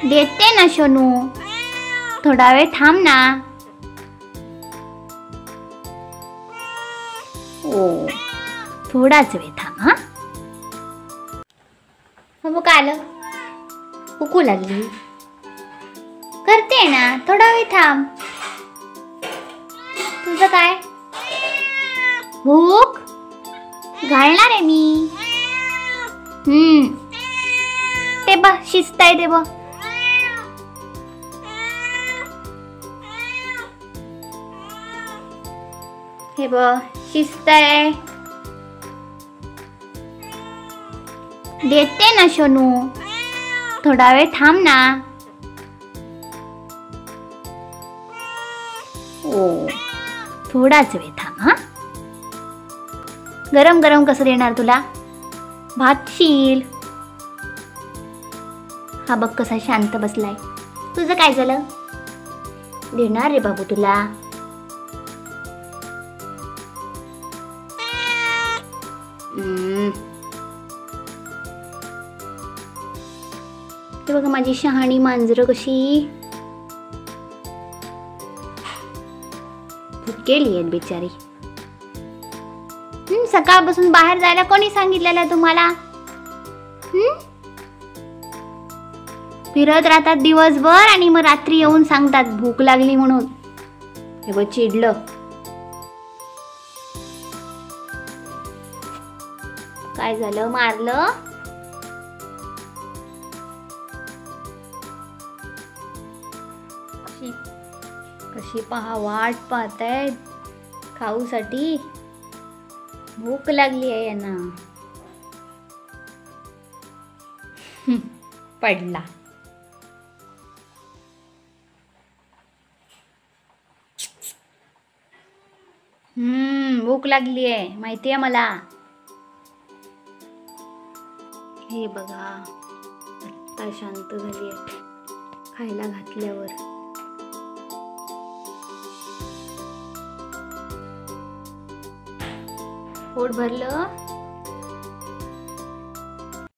देते ना सोनू, थोडा वेळ थांब ना. ओ, थोडाच वेळ थांब. हा मग काय आलं, भूक लागली, करते ना, थोडा वेळ थांब. तुझं काय, भूक घालणार आहे मी. ते बघ शिस्त आहे ते बघ. हे बघ शिस्त आहे. देते ना सोनू, थोडा वेळ थांब ना. ओ, थोडाच वेळ थांब. हा गरम गरम कसं देणार तुला, भातशील. हा बघ कसा शांत बसलाय. तुझं काय झालं, देणार रे बाबू तुला. ते बघा माझी शहाणी मांजरं कशी भुकेली आहेत बिचारी. सकाळपासून बाहेर जायला कोणी सांगितलेलं तुम्हाला. फिरत राहतात दिवसभर आणि मग रात्री येऊन सांगतात भूक लागली म्हणून. हे बघ चिडलं. काय झालं, मारलं. कशी पहा वाट पाहतायत खाऊसाठी. भूक लागली आहे यांना. पडला. भूक लागली आहे माहिती आहे मला. हे बघा आत्ता शांत झाली आहे खायला घातल्यावर. पोट भरलं.